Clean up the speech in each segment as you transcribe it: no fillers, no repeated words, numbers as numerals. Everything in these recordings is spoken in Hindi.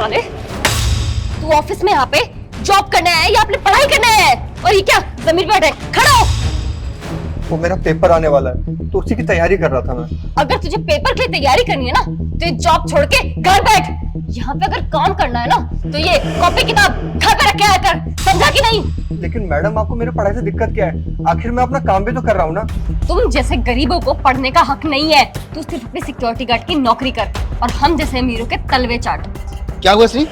साले, तू ऑफिस में यहाँ पे जॉब करने आया है या अपनी पढ़ाई करने आया है? और ये क्या जमीन पे बैठे खड़ा हो? वो मेरा पेपर आने वाला है तो उसी की तैयारी कर रहा था मैं। अगर तुझे पेपर की तैयारी करनी है ना तो ये जॉब छोड़ के घर बैठ। यहाँ पे अगर काम करना है ना तो ये कॉपी किताब घर पे रख के आया कर, समझा कि नहीं? लेकिन मैडम आपको मेरे पढ़ाई से दिक्कत क्या है? आखिर मैं अपना काम भी तो कर रहा हूँ ना। तुम जैसे गरीबों को पढ़ने का हक नहीं है। तू सिर्फ अपनी सिक्योरिटी गार्ड की नौकरी कर और हम जैसे अमीरों के तलवे चाट। क्या हुआ श्री?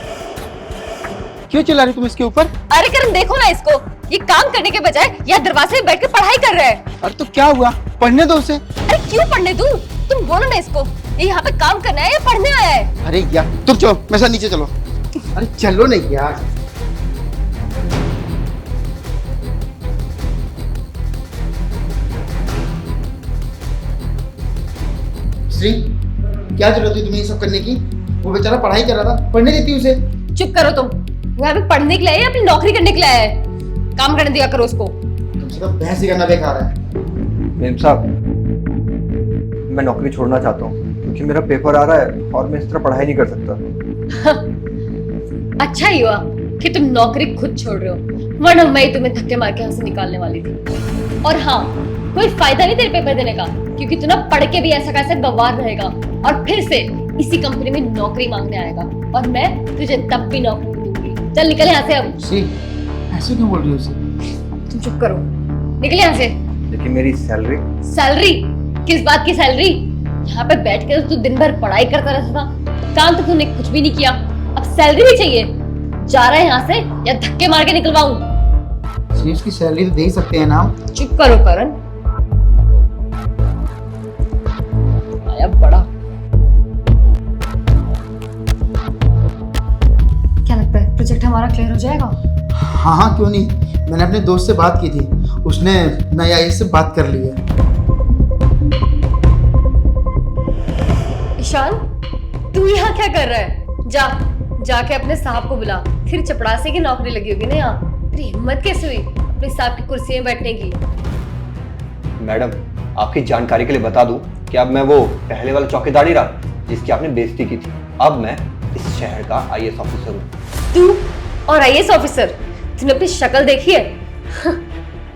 क्यों चिल्ला रही तुम इसके ऊपर? अरे करण देखो ना इसको, ये काम करने के बजाय यहाँ दरवाजे में बैठ के पढ़ाई कर रहा है। अरे तो क्या हुआ, पढ़ने दो उसे। अरे क्यों पढ़ने दूं? तुम बोलो ना इसको, ये यहाँ पे काम करना है या पढ़ने आया है? अरे यार तुम चलो मेरे साथ नीचे चलो। अरे चलो नहीं यार। श्री क्या जरूरत है तुम्हें ये सब करने की? वो बेचारा पढ़ाई कर रहा था, पढ़ने देती उसे। चुप करो तुम। वो यहाँ पे पढ़ने के लिए है या अपनी नौकरी करने के लिए आया है? काम करने दिया करो उसको। तुमसे तो बहस ही करना बेकार है। मेम साहब, मैं नौकरी छोड़ना चाहता हूँ क्योंकि मेरा पेपर आ रहा है और मैं इस तरह पढ़ाई नहीं कर सकता। अच्छा ही हुआ कि तुम नौकरी खुद छोड़ रहे हो, वरना मैं तुम्हें धक्के मार के यहाँ से निकालने वाली थी। और हाँ, कोई फायदा नहीं तेरे पेपर देने का, क्योंकि तू ना पढ़ के भी ऐसा कैसा गंवार रहेगा और फिर से इसी कंपनी में नौकरी मांगने आएगा और मैं तुझे तब भी नौकरी नहीं दूंगी। चल निकल यहाँ से अब। श्री ऐसे क्यों बोल रही हो उसे? तुम चुप करो, निकल यहाँ से। लेकिन मेरी सैलरी? सैलरी? किस बात की सैलरी? यहाँ पे बैठ के तू दिन भर पढ़ाई करता रहता था, काम तो तूने कुछ भी नहीं किया, अब सैलरी भी चाहिए? जा रहा है यहाँ से या धक्के मार के निकलवाऊं? श्री उसकी सैलरी तो दे ही सकते हैं ना। चुप करो करण। आया बड़ा। क्या लगता है प्रोजेक्ट हमारा क्लियर हो जाएगा? हाँ हाँ क्यों नहीं, मैंने अपने दोस्त से बात की थी, उसने नया आईएएस से बात कर ली है। ईशान, तू यहाँ क्या कर रहा है? जाके अपने साहब को बुला। फिर चपड़ासी की नौकरी लगी होगी ना यहाँ। तेरी हिम्मत कैसे हुई अपने साहब की कुर्सी में बैठने की? मैडम, आपकी जानकारी के लिए बता दूं कि अब मैं वो पहले वाला चौकीदार ही रहा जिसकी आपने बेइज्जती की थी। अब मैं इस शहर का आईएएस ऑफिसर हूँ। तू और आईएएस ऑफिसर? तूने अपनी शक्ल देखी है?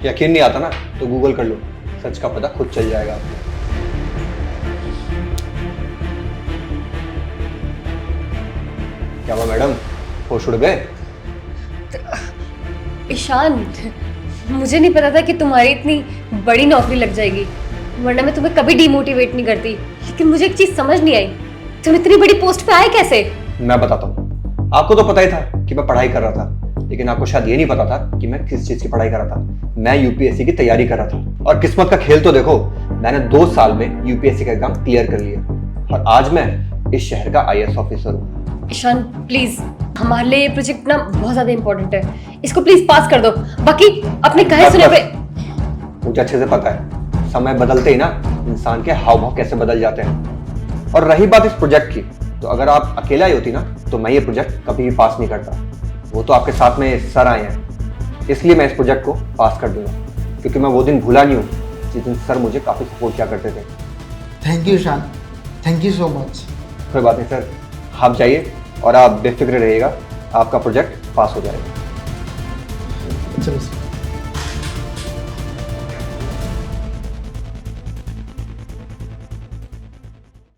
यकीन नहीं आता ना तो गूगल कर लो, सच का पता खुद चल जाएगा आपको। क्या हुआ मैडम, होश उड़ गए? ईशान, मुझे नहीं पता था कि तुम्हारी इतनी बड़ी नौकरी लग जाएगी, वरना मैं तुम्हें कभी डिमोटिवेट नहीं करती। लेकिन मुझे एक चीज समझ नहीं आई, तुम इतनी बड़ी पोस्ट पे आए कैसे? मैं बताता हूँ। आपको तो पता ही था कि मैं पढ़ाई कर रहा था, लेकिन आपको शायद ये नहीं पता था कि मैं किस चीज की पढ़ाई कर रहा था। मैं यूपीएससी की तैयारी कर रहा था और किस्मत का खेल तो देखो, मैंने 2 साल में यूपीएससी का एग्जाम क्लियर कर लिया और आज मैं इस शहर का आईएएस ऑफिसर हूँ। ईशान प्लीज, हमारे लिए ये प्रोजेक्ट ना बहुत ज्यादा इंपॉर्टेंट है, इसको प्लीज पास कर दो। बाकी अपने कहे सुने पे। मुझे अच्छे से पता है, समय बदलते ही ना इंसान के हाव भाव कैसे बदल जाते हैं। और रही बात इस प्रोजेक्ट की, तो अगर आप अकेला ही होती ना तो मैं ये प्रोजेक्ट कभी भी पास नहीं करता। वो तो आपके साथ में सर आए हैं, इसलिए मैं इस प्रोजेक्ट को पास कर दूंगा, क्योंकि मैं वो दिन भूला नहीं हूँ जिस दिन सर मुझे काफी सपोर्ट किया करते थे। Thank you Ishaan, thank you so much. कोई बात नहीं सर, आप जाइए और आप बेफिक्र रहिएगा, आपका प्रोजेक्ट पास हो जाएगा। चलो